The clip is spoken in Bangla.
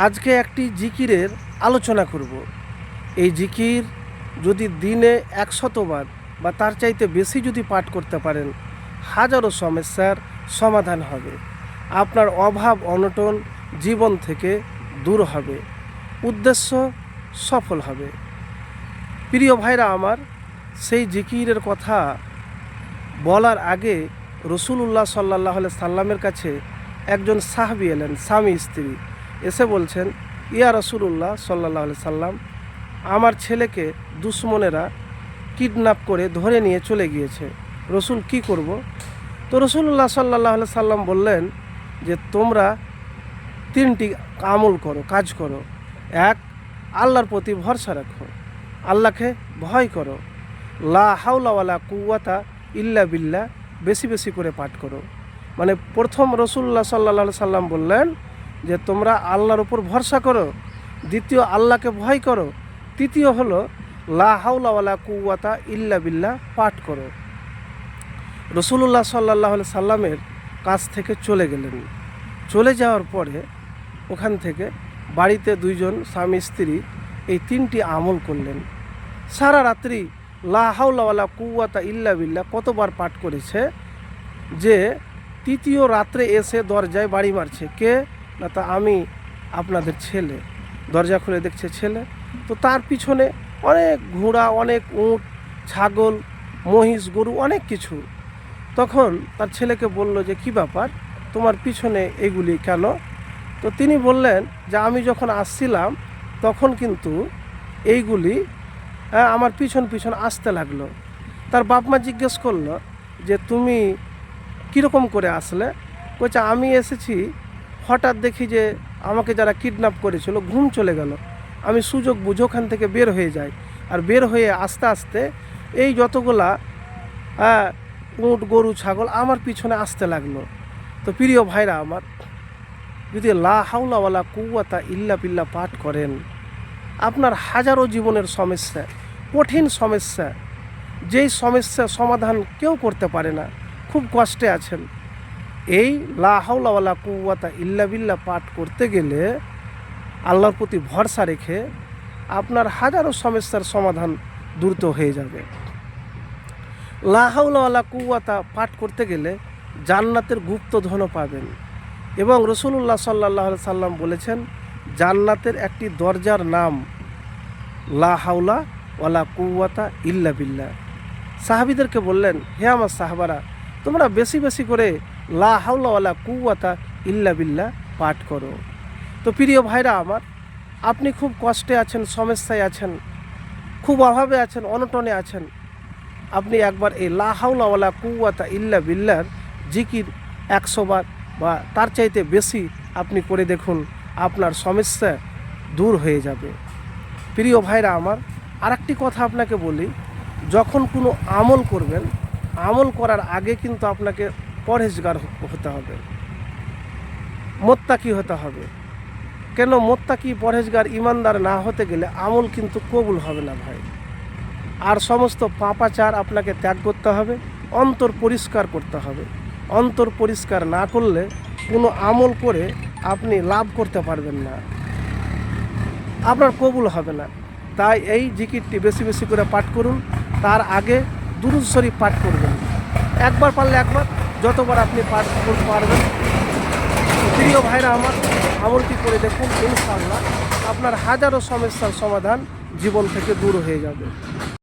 আজকে একটি জিকিরের আলোচনা করব। এই জিকির যদি দিনে 100 বার বা তার চাইতে বেশি যদি পাঠ করতে পারেন, হাজারো সমস্যার সমাধান হবে। আপনার অভাব অনটন জীবন থেকে দূর হবে, উদ্দেশ্য সফল হবে। প্রিয় ভাইরা আমার, সেই জিকিরের কথা বলার আগে রসুলুল্লাহ সাল্লাল্লাহু আলাইহি সাল্লামের কাছে একজন সাহাবী এলেন, স্বামী স্ত্রী এসে বলছেন, ইয়া রসুলুল্লাহ সাল্লাল্লাহু আলাইহি সাল্লাম, আমার ছেলেকে দুশ্মনেরা কিডন্যাপ করে ধরে নিয়ে চলে গিয়েছে, রসুল কি করব? তো রসুলুল্লাহ সাল্লাল্লাহু আলাইহি সাল্লাম বললেন যে তোমরা 3টি আমল করো, কাজ করো। এক, আল্লাহর প্রতি ভরসা রাখো, আল্লাহকে ভয় করো, লা হাওলা ওয়ালা কুওয়াতা ইল্লা বিল্লাহ বেশি বেশি করে পাঠ করো। মানে প্রথম রসুল্লাহ সাল্লাল্লাহু আলাইহি সাল্লাম বললেন যে তোমরা আল্লাহর উপর ভরসা করো, দ্বিতীয় আল্লাহকে ভয় করো, তৃতীয় হলো লা হাওলা ওয়ালা কুওয়াতা ইল্লা বিল্লাহ পাঠ করো। রসুলুল্লাহ সাল্লাল্লাহু আলাইহি সাল্লামের কাছ থেকে চলে গেলেন। চলে যাওয়ার পরে ওখান থেকে বাড়িতে দুইজন স্বামী স্ত্রী এই 3টি আমল করলেন। সারা রাত্রি লা হাওলা ওয়ালা কুওয়াতা ইল্লা বিল্লাহ কতবার পাঠ করেছে যে তৃতীয় রাত্রে এসে দরজায় বাড়ি মারছে। কে না, তা আমি আপনাদের ছেলে। দরজা খুলে দেখছে ছেলে। তো তার পিছনে অনেক ঘোড়া, অনেক উট, ছাগল, মহিষ, গরু, অনেক কিছু। তখন তার ছেলেকে বলল যে কি ব্যাপার, তোমার পিছনে এগুলি কেন? তো তিনি বললেন যে আমি যখন আসছিলাম তখন কিন্তু এইগুলি আমার পিছন পিছন আসতে লাগলো। তার বাপ মা জিজ্ঞেস করলো যে তুমি কীরকম করে আসলে? বলছে আমি এসেছি, হঠাৎ দেখি যে আমাকে যারা কিডন্যাপ করেছিল ঘুম চলে গেল, আমি সুযোগ বুঝে ওখান থেকে বের হয়ে যাই, আর বের হয়ে আস্তে আস্তে এই যতগুলা উট, গরু, ছাগল আমার পিছনে আসতে লাগলো। তো প্রিয় ভাইরা আমার, যদি লা হাওলা ওয়ালা কুওয়াতা ইল্লা বিল্লাহ পাঠ করেন, আপনার হাজারো জীবনের সমস্যা, কঠিন সমস্যা, যেই সমস্যার সমাধান কেউ করতে পারে না, খুব কষ্টে আছেন, এই লা হাওলা ওয়ালা কুওয়াতা ইল্লা বিল্লাহ পাঠ করতে গেলে আল্লাহর প্রতি ভরসা রেখে আপনার হাজারো সমস্যার সমাধান দ্রুত হয়ে যাবে। লা হাওলা ওয়ালা কুওয়াতা পাঠ করতে গেলে জান্নাতের গুপ্তধনও পাবেন। এবং রসুলুল্লাহ সাল্লাল্লাহু আলাইহি সাল্লাম বলেছেন জান্নাতের একটি দরজার নাম লা হাওলা ওয়ালা কুওয়াতা ইল্লা বিল্লাহ। সাহাবীদেরকে বললেন, হে আমার সাহাবারা, তোমরা বেশি বেশি করে লা হাওলা ওয়ালা কুওয়াতা ইল্লা বিল্লাহ পাঠ করো। তো প্রিয় ভাইরা আমার, আপনি খুব কষ্টে আছেন, সমস্যায় আছেন, খুব অভাবে আছেন, অনটনে আছেন, আপনি একবার এই লা হাওলা ওয়ালা কুওয়াতা ইল্লা বিল্লাহর জিকির 100 বার বা তার চাইতে বেশি আপনি করে দেখুন, আপনার সমস্যা দূর হয়ে যাবে। প্রিয় ভাইরা আমার, আরেকটি কথা আপনাকে বলি, যখন কোনো আমল করবেন, আমল করার আগে কিন্তু আপনাকে পরহেজগার হতে হবে, মোত্তাকি হতে হবে। কেন মোত্তাকি, পরহেজগার, ইমানদার না হতে গেলে আমল কিন্তু কবুল হবে না ভাই। আর সমস্ত পাপাচার আপনাকে ত্যাগ করতে হবে, অন্তর পরিষ্কার করতে হবে। অন্তর পরিষ্কার না করলে কোনো আমল করে আপনি লাভ করতে পারবেন না, আপনার কবুল হবে না। তাই এই জিকিরটি বেশি বেশি করে পাঠ করুন। তার আগে দুরূদ শরীফ পাঠ করবেন, একবার পারলে একবার, যতবার আপনি পাঠ করতে পারবেন। প্রিয় ভাইরা আমার, আমলটি করে দেখুন, ইনশাআল্লাহ আপনার হাজারো সমস্যার সমাধান জীবন থেকে দূর হয়ে যাবে।